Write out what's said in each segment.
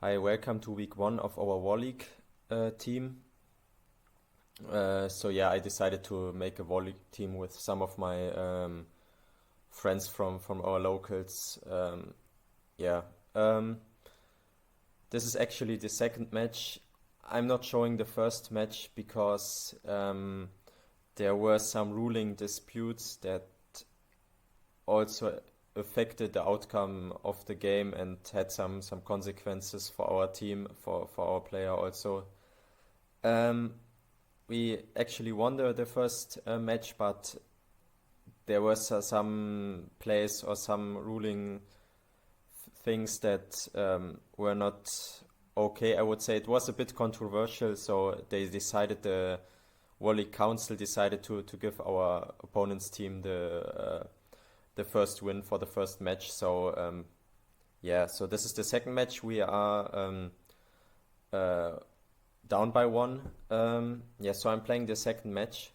Hi, welcome to week one of our War League team. So yeah, I decided to make a War League team with some of my friends from our locals. Yeah, um, this is actually the second match. I'm not showing the first match because there were some ruling disputes that also affected the outcome of the game and had some consequences for our team, for our player also. Um, we actually won the first match, but there was some plays or some ruling things that were not okay. I would say it was a bit controversial, so they decided, the War League Council decided to give our opponent's team the first win for the first match. So yeah, so this is the second match. We are uh, down by one. Yeah, so I'm playing the second match.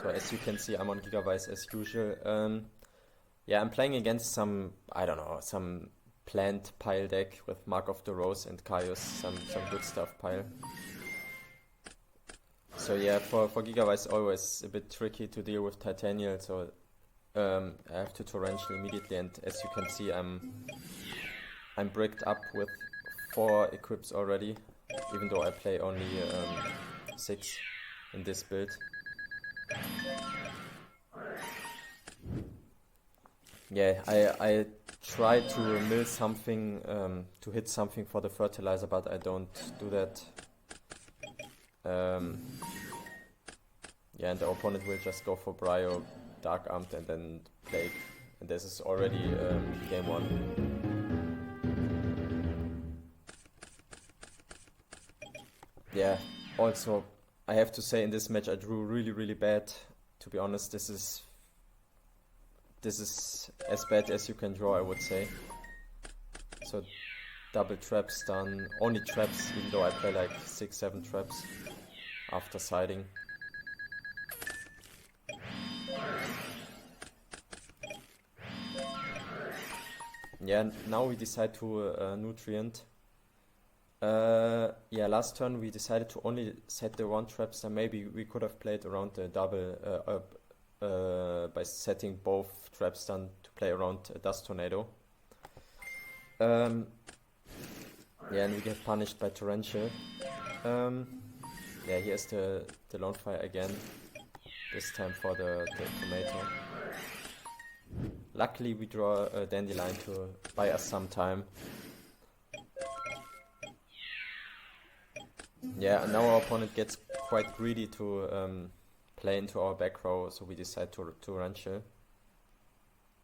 So as you can see, I'm on Gigavice as usual. Yeah, I'm playing against some, I don't know, some plant pile deck with Mark of the Rose and Kaios, some good stuff pile. So yeah, for Gigavice always a bit tricky to deal with Titanial, so I have to torrential immediately, and as you can see, I'm bricked up with 4 equips already, even though I play only 6 in this build. Yeah, I try to mill something, to hit something for the fertilizer, but I don't do that. Yeah, and the opponent will just go for Brio, Dark Armed, and then Plague. And this is already game 1. Yeah, also, I have to say in this match I drew really bad. To be honest, this is as bad as you can draw, I would say. So double traps done, only traps, even though I play like 6-7 traps after siding. Yeah, now we decide to nutrient. Yeah, last turn we decided to only set the 1 traps, and maybe we could have played around the double by setting both traps done to play around a Dust Tornado. Yeah, and we get punished by Torrential. Yeah, here's the Lone Fire again, this time for the Tomato. Luckily we draw a Dandelion to buy us some time. Yeah, and now our opponent gets quite greedy to play into our back row, so we decide to Torrential.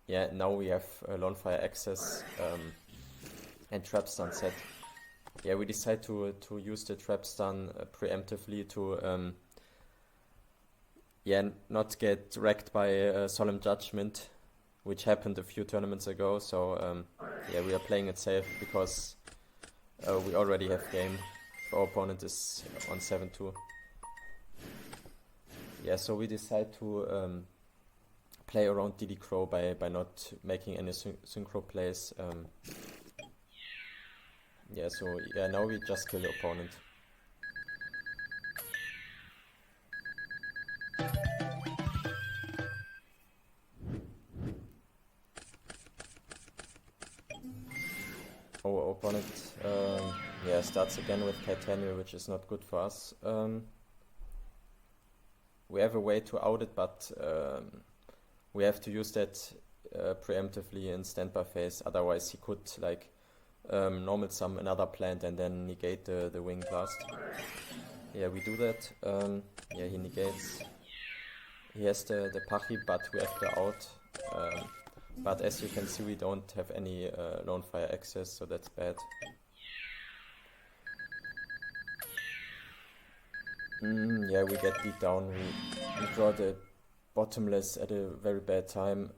Yeah, now we have Lone Fire access and Trap Stun set. Yeah, we decide to use the Trap Stun preemptively to yeah, not get wrecked by Solemn Judgment, which happened a few tournaments ago. So yeah, we are playing it safe because we already have game. Our opponent is on 7-2. Yeah, so we decide to play around DD Crow by not making any synchro plays. Yeah, so yeah, now we just kill the opponent. Our opponent yeah, starts again with Titanial, which is not good for us. We have a way to out it, but we have to use that preemptively in standby phase. Otherwise, he could like normal sum another plant and then negate the Wing Blast. Yeah, we do that. Yeah, he negates. He has the Pachi, but we have the out. But as you can see, we don't have any Lone Fire access, so that's bad. Yeah, we get beat down. We draw the Bottomless at a very bad time.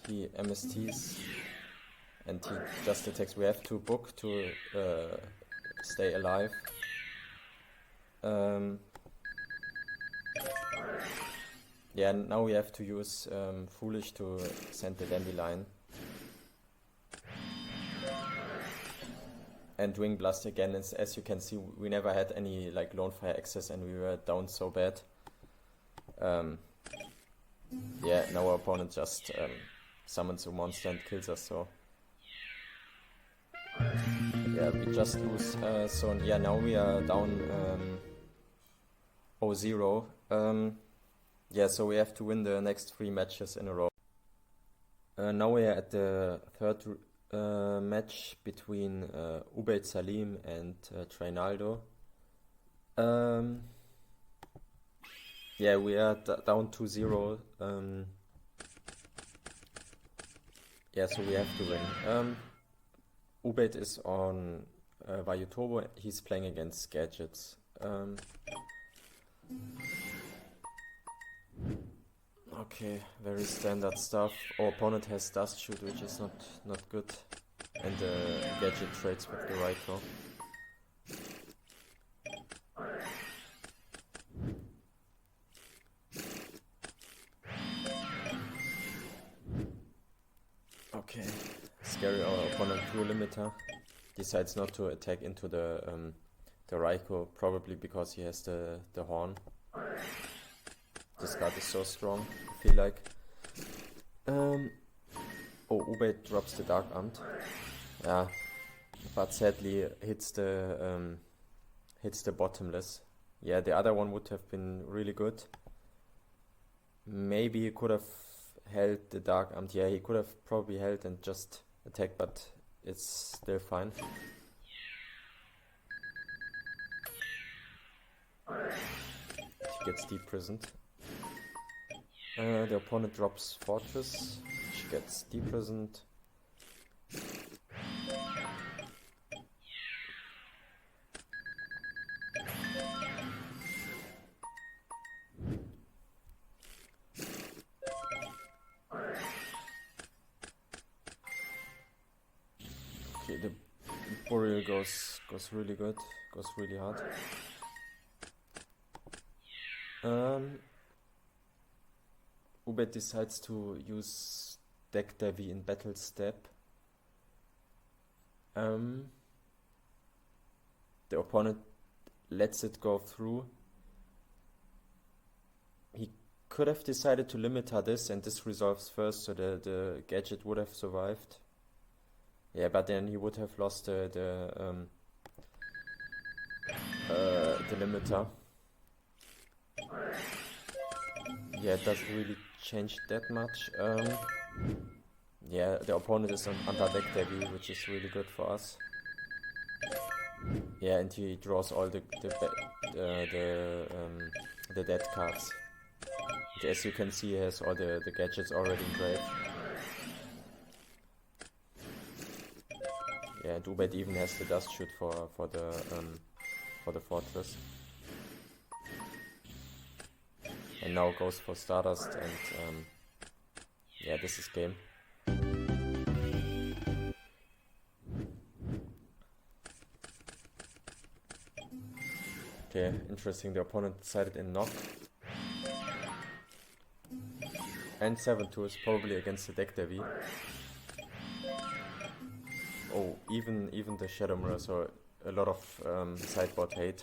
He MSTs and he just attacks. We have to book to stay alive. Yeah, now we have to use Foolish to send the Dandelion. And Wing Blast again, as you can see, we never had any like Lone Fire access and we were down so bad. Yeah, now our opponent just summons a monster and kills us, so... Yeah, we just lose, so yeah, now we are down 0-0. Yeah, so we have to win the next 3 matches in a row. Now we are at the third match between Ubayd Salim and Trainaldo. Yeah, we are down 2-0. Yeah, so we have to win. Ubayd is on Vayutobo, he's playing against Gadgets. Okay, very standard stuff. Our opponent has Dust Shoot, which is not good. And Gadget trades with the Raikou. Okay, scary. Our opponent threw limiter. Decides not to attack into the Raikou, probably because he has the horn. This card is so strong, I feel like. Oh, Ubayd drops the Dark Amt. Yeah, but sadly hits the Bottomless. Yeah, the other one would have been really good. Maybe he could have held the Dark Amt. Yeah, he could have probably held and just attacked, but it's still fine. He gets deprisoned. The opponent drops Fortress, which gets deprisoned. Okay, the Boreal goes really good, goes really hard. Ubayd decides to use Deck Devi in Battle Step. The opponent lets it go through. He could have decided to limiter this and this resolves first, so the Gadget would have survived. Yeah, but then he would have lost the limiter. Yeah, it doesn't really change that much. Yeah, the opponent is under Deck Devi, which is really good for us. Yeah, and he draws all the dead cards. And as you can see, he has all the gadgets already engraved. Yeah, and Ubayd even has the Dust Shoot for the Fortress. And now goes for Stardust, and yeah, this is game. Okay, interesting. The opponent decided in knock. And 7-2 is probably against the Deck Devi. Oh, even the Shadow Mirror, so a lot of sideboard hate.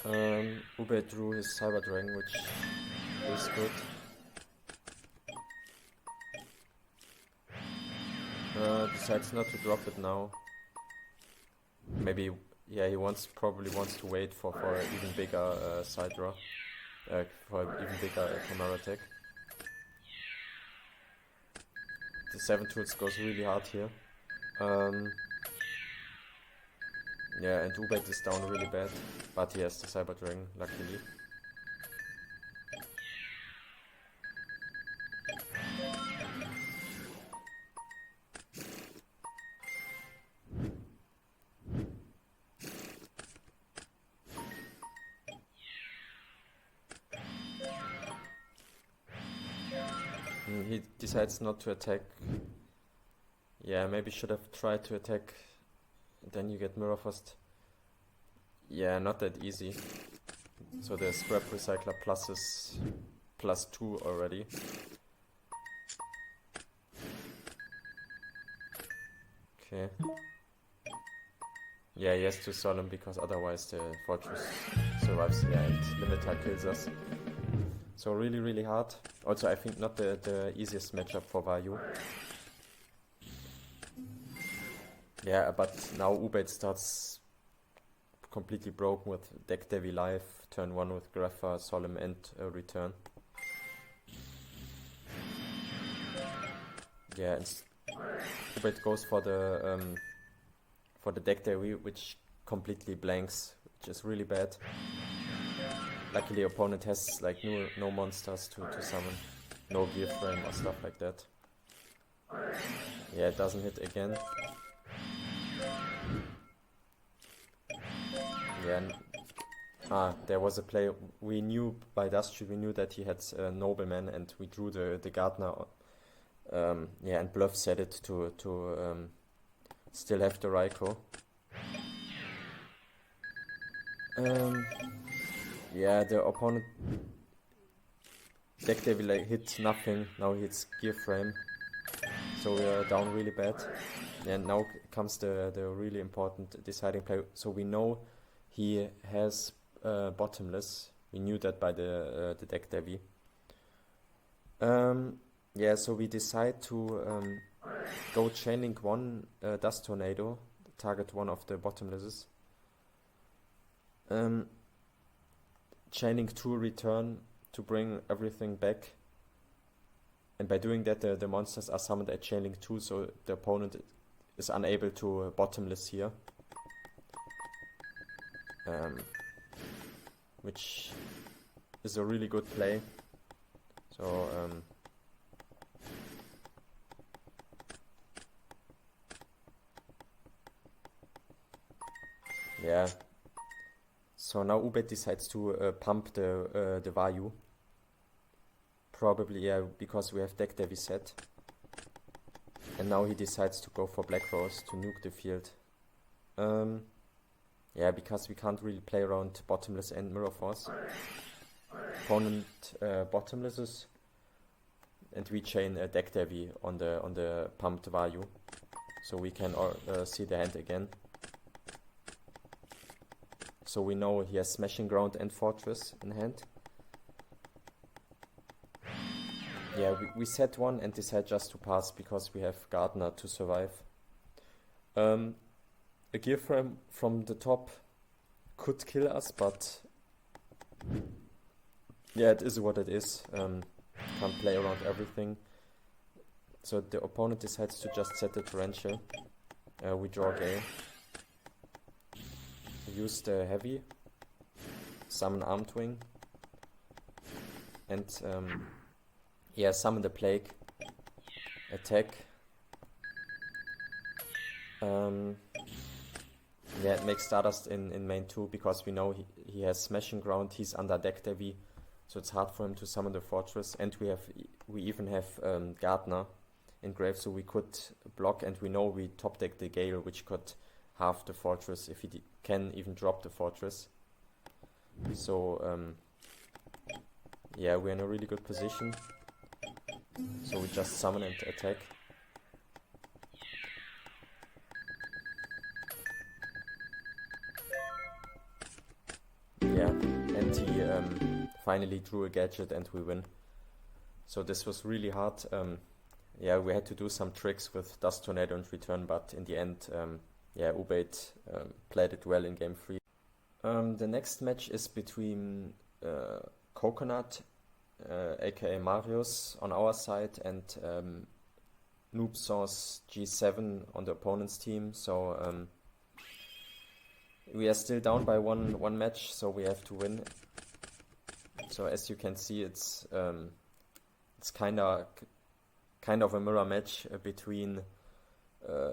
Ubayd drew his Cyber Dragon, which is good. Decides not to drop it now. Maybe, yeah, he probably wants to wait for an even bigger side draw. For an even bigger camera attack. The 7-2 goes really hard here. Yeah, and Ubayd is down really bad, but he has the Cyber Dragon, luckily. He decides not to attack. Yeah, maybe should have tried to attack. Then you get Mirror Frost. Yeah, not that easy. So the scrap recycler plus is +2 already. Okay. Yeah, he has to solemn because otherwise the fortress survives. Yeah, and limiter kills us. So really, really hard. Also, I think not the easiest matchup for Vayu. Yeah, but now Ubate starts completely broken with Deck Devi Life, turn 1 with Grapha, Solemn, and Return. Yeah, and Ubate goes for the Deck Devi, which completely blanks, which is really bad. Luckily, opponent has like no monsters to summon, no gear frame or stuff like that. Yeah, it doesn't hit again. Yeah, there was a play. We knew by Dustry, we knew that he had Nobleman, and we drew the Gardener. Yeah, and Bluff set it to still have the Raikou. Yeah, the opponent Deck Devil like, hit nothing. Now he hits Gear Frame, so we are down really bad. And now comes the really important deciding play. So we know he has Bottomless. We knew that by the Deck Devi. Yeah, so we decide to go Chain Link 1 Dust Tornado, target one of the Bottomlesses. Chain Link 2 Return to bring everything back. And by doing that, the monsters are summoned at Chain Link 2, so the opponent is unable to Bottomless here. Which is a really good play. So, yeah. So now Ubet decides to pump the Vayu. Probably, yeah, because we have Deck Devi set. And now he decides to go for Black Rose to nuke the field. Yeah, because we can't really play around Bottomless and Mirror Force. Opponent Bottomlesses. And we chain Deck Devi on the pumped Vayu. So we can see the hand again. So we know he has Smashing Ground and Fortress in hand. Yeah, we set one and decide just to pass because we have Gardener to survive. A Gear Frame from the top could kill us, but yeah, it is what it is. Can't play around everything. So the opponent decides to just set the Torrential. We draw Gale. Use the Heavy. Summon Armed Wing. And yeah, summon the Plague. Attack. Yeah, it makes Stardust in main 2 because we know he has Smashing Ground, he's under Deck Devi, so it's hard for him to summon the Fortress, and we even have Gardener in grave, so we could block, and we know we top deck the Gale, which could halve the Fortress if he can even drop the Fortress. So yeah, we're in a really good position. So we just summon and attack. Yeah, and he finally drew a gadget and we win. So this was really hard. Yeah, we had to do some tricks with Dust Tornado and Return, but in the end, yeah, Ubate played it well in game 3. The next match is between Coconut, aka Marius, on our side, and Noob Sauce G7 on the opponent's team. So we are still down by one match, so we have to win. So as you can see, it's kind of a mirror match between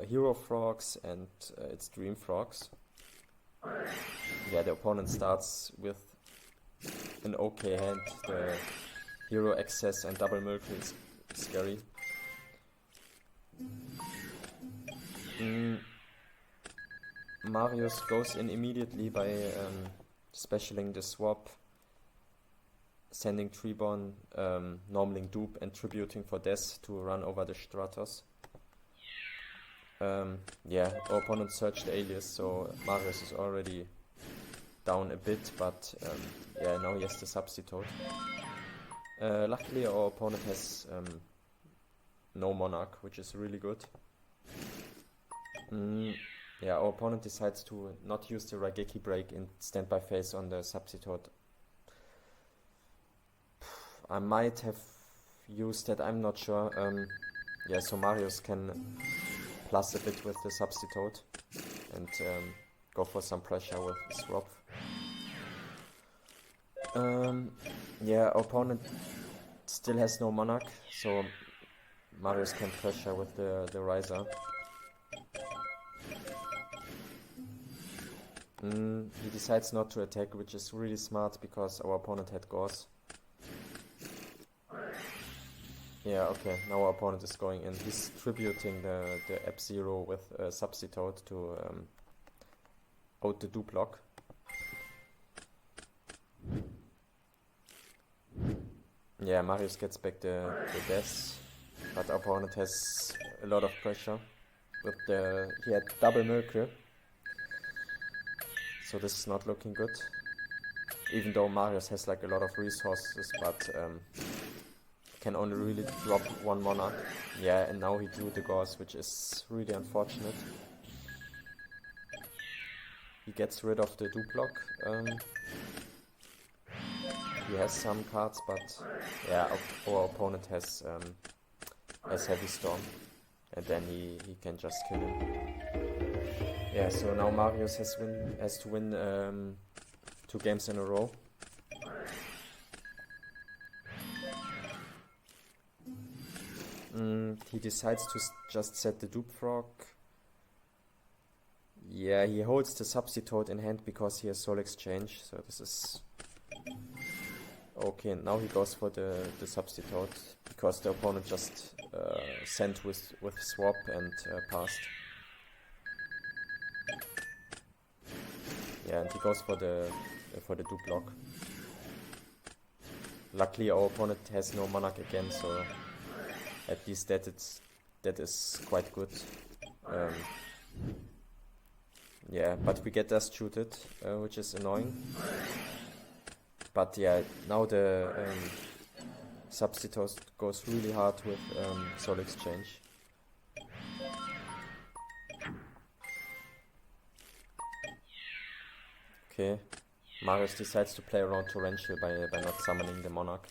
Hero Frogs and its Dream Frogs. Yeah, the opponent starts with an okay hand. The Hero Access and Double Miracle is scary. Marius goes in immediately by specialing the swap, sending Treeborn, normaling dupe and tributing for death to run over the Stratos. Yeah, our opponent searched Alias, so Marius is already down a bit, but yeah, now he has the Substitute. Luckily our opponent has no Monarch, which is really good. Yeah, our opponent decides to not use the Raigeki break in standby phase on the Substitute. I might have used that, I'm not sure. Yeah, so Marius can plus a bit with the Substitute and go for some pressure with swap. Yeah, our opponent still has no Monarch, so Marius can pressure with the Riser. He decides not to attack, which is really smart because our opponent had Gauss. Yeah, okay, now our opponent is going in. He's tributing the F0 with Substitute to out the dupe lock. Yeah, Marius gets back the death, but our opponent has a lot of pressure. He had double miracle, so this is not looking good. Even though Marius has like a lot of resources, but can only really drop one Monarch. Yeah, and now he drew the Gauss, which is really unfortunate. He gets rid of the dupe lock. He has some cards, but yeah, our opponent has Heavy Storm, and then he can just kill him. Yeah, so now Marius has to win 2 games in a row. He decides to just set the dupe frog. Yeah, he holds the Substitute in hand because he has Soul Exchange, so this is okay. Now he goes for the Substitute because the opponent just sent with swap and passed. Yeah, and he goes for the dupe lock. Luckily our opponent has no Monarch again, so at least that is quite good. Yeah, but we get dust shooted, which is annoying. But yeah, now the Substitute goes really hard with Soul Exchange. Okay, Marius decides to play around Torrential by not summoning the Monarch.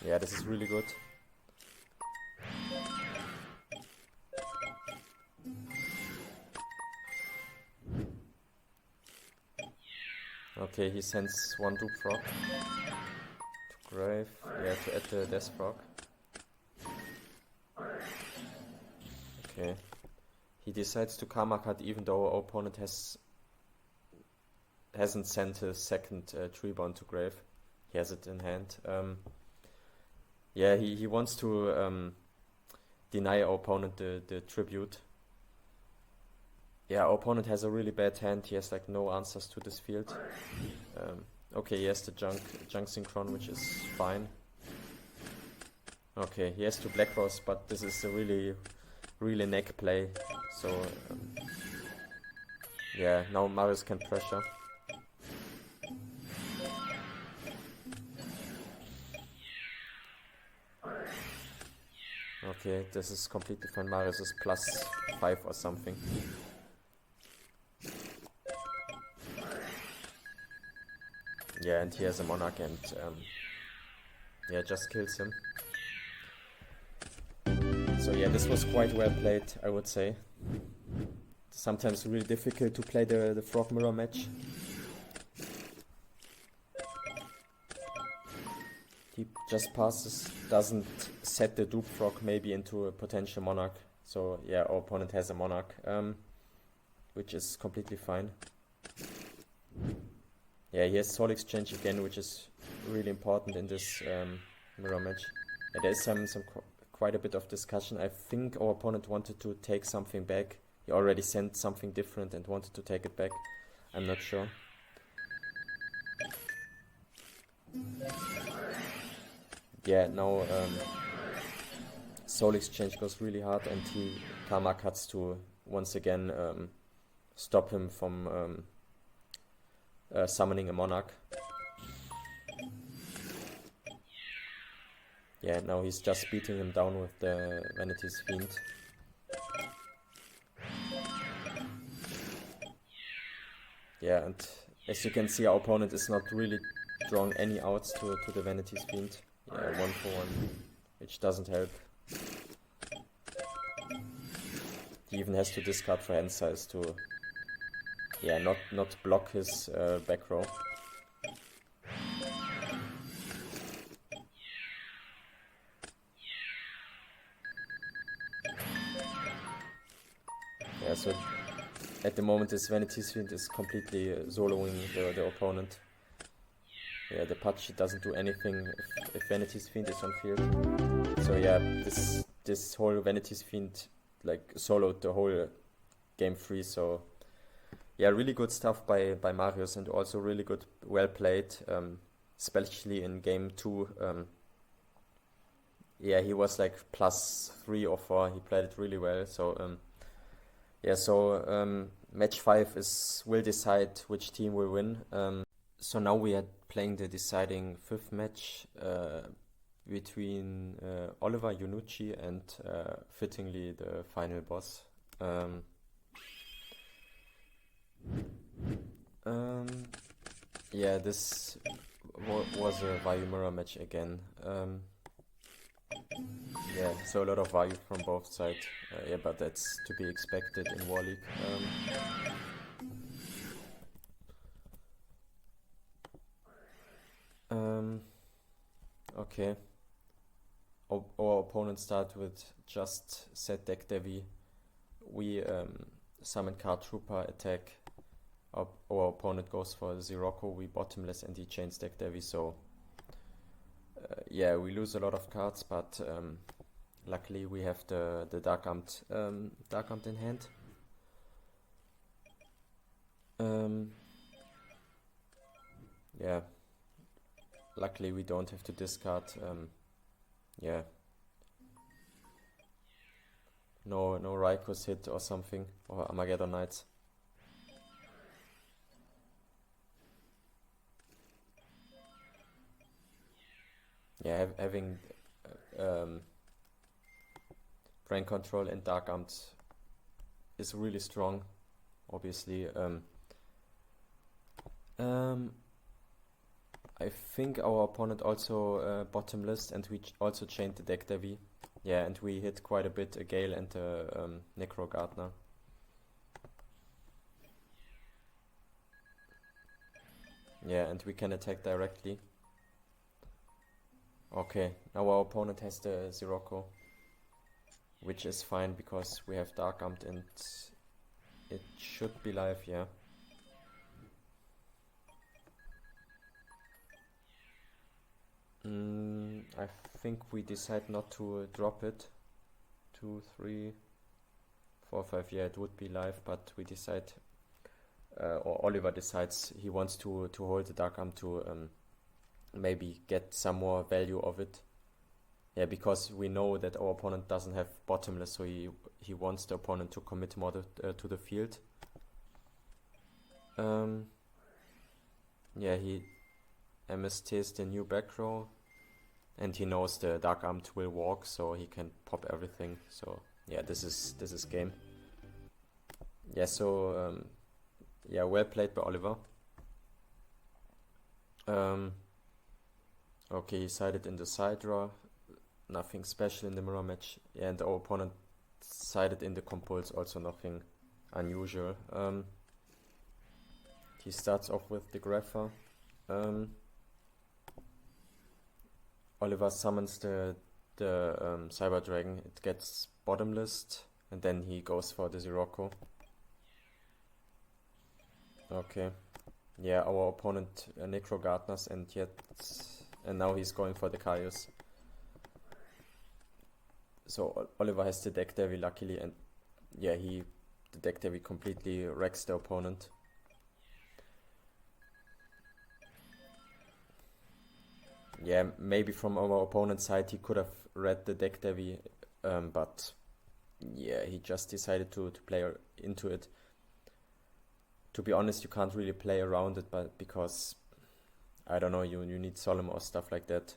Yeah, this is really good. Okay, he sends one dupe frog to grave, yeah, to add the death frog. Okay, he decides to karma cut even though our opponent hasn't sent his second Treeborn to grave. He has it in hand. Yeah, he wants to deny our opponent the tribute. Yeah, our opponent has a really bad hand. He has like no answers to this field. Okay, he has the junk synchron, which is fine. Okay, he has to Black Rose, but this is a really neck play. So yeah, now Marius can pressure. Okay, this is completely fine. Marius is +5 or something. Yeah, and he has a Monarch and yeah, just kills him. So yeah, this was quite well played, I would say. Sometimes really difficult to play the Frog Mirror match. He just passes, doesn't set the dupe frog maybe into a potential Monarch. So yeah, our opponent has a Monarch, which is completely fine. Yeah, he has Soul Exchange again, which is really important in this mirror match. Yeah, there's quite a bit of discussion. I think our opponent wanted to take something back. He already sent something different and wanted to take it back. I'm not sure. yeah, now Soul Exchange goes really hard, and Karma cuts to once again stop him from summoning a Monarch. Yeah, now he's just beating him down with the Vanity's Fiend. Yeah, and as you can see, our opponent is not really drawing any outs to the Vanity's Fiend. Yeah, 1-for-1, which doesn't help. He even has to discard for hand size to, yeah, not block his back row. Yeah, so at the moment this Vanity's Fiend is completely soloing the opponent. Yeah, the Pachi doesn't do anything if Vanity's Fiend is on field. So yeah, this whole Vanity's Fiend like soloed the whole game 3. So yeah, really good stuff by Marius, and also really good, well played, especially in game 2. Yeah, he was like +3 or 4. He played it really well. So yeah, so match 5 will decide which team will win. So now we are playing the deciding 5th match between Oliver Yunucci and fittingly the final boss. Yeah, this was a value mirror match again. Yeah, so a lot of value from both sides. Yeah, but that's to be expected in War League. Okay. Our opponent start with just set deck Devi. We summon card trooper attack. Our opponent goes for Zirocco. We bottomless and he chains deck Devi. So yeah, we lose a lot of cards, but luckily we have the Dark Armed in hand. Yeah, luckily we don't have to discard. Yeah, no Raikus hit or something, or Armageddon Knights. Yeah, having brain control and Dark Armed is really strong, obviously. I think our opponent also bottomless, and we also chained the deck Devi. Yeah, and we hit quite a bit a Gale and a Necro Gardener. Yeah, and we can attack directly. Okay, now our opponent has the Zirocco, which is fine because we have Dark Armed and it should be live, yeah. I think we decide not to drop it. 2, 3, 4, 5, yeah, it would be live, but we decide, or Oliver decides he wants to hold the Dark Arm to maybe get some more value of it. Yeah, because we know that our opponent doesn't have bottomless, so he wants the opponent to commit more to the field. Yeah, he MSTs the new back row, and he knows the Dark Armed will walk, so he can pop everything. So yeah, this is game. Yeah, so yeah, well played by Oliver. Okay, he sided in the side draw. Nothing special in the mirror match. Yeah, and our opponent sided in the compulse, also nothing unusual. He starts off with the Grapher. Oliver summons the Cyber Dragon. It gets bottomless, and then he goes for the Zirocco. Okay. Yeah, our opponent Necro Gardeners, and now he's going for the Kaios. So Oliver has the deck Devi luckily, and yeah, the deck Devi completely wrecks the opponent. Yeah, maybe from our opponent's side he could have read the deck Devi, but yeah, he just decided to play into it. To be honest, you can't really play around it, but because I don't know, you need Solemn or stuff like that.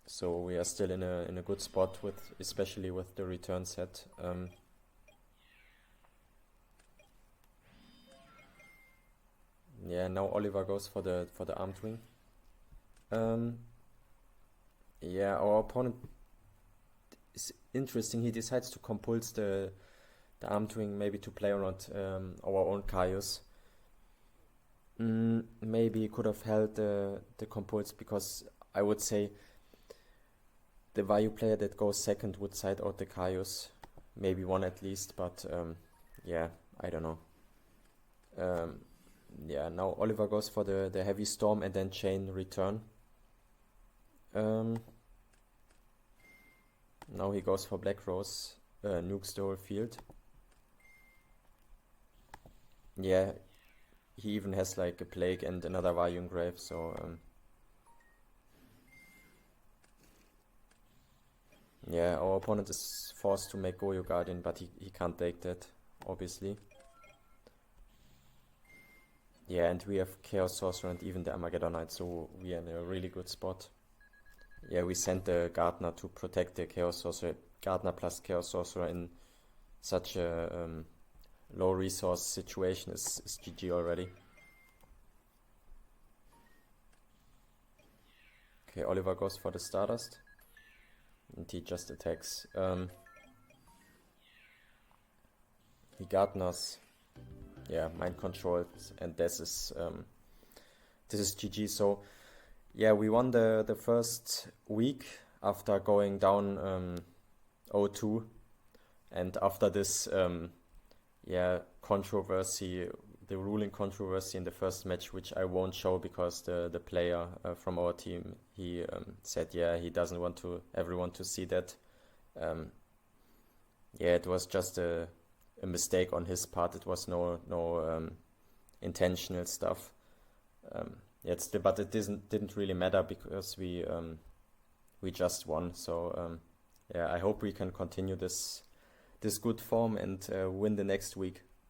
So we are still in a good spot with, especially with the return set. Yeah, now Oliver goes for the armed wing. Um, yeah, our opponent is interesting. He decides to compulse the armed wing maybe to play around our own Caius. Maybe he could have held the compulse because I would say the Vayu player that goes second would side out the Caius, maybe one at least, but yeah, I don't know. Um, yeah, now Oliver goes for the heavy storm and then chain return. Um, Now he goes for Black Rose, nukes the whole field. Yeah, he even has like a plague and another Vayun Grave, so yeah, our opponent is forced to make Goyo Guardian, but he can't take that, obviously. Yeah, and we have Chaos Sorcerer and even the Armageddonite, so we are in a really good spot. Yeah, we sent the Gardener to protect the Chaos Sorcerer. Gardener plus Chaos Sorcerer in such a low resource situation is GG already. Okay, Oliver goes for the Stardust. And he just attacks. He Gardeners. Yeah, mind controlled, and this is GG. So yeah, we won the first week after going down 0-2, and after this yeah, controversy, the ruling controversy in the first match, which I won't show because the player from our team, he said yeah, he doesn't want everyone to see that. Yeah, it was just a mistake on his part. It was no intentional stuff. Yeah, but it didn't really matter because we just won. So yeah, I hope we can continue this good form and win the next week.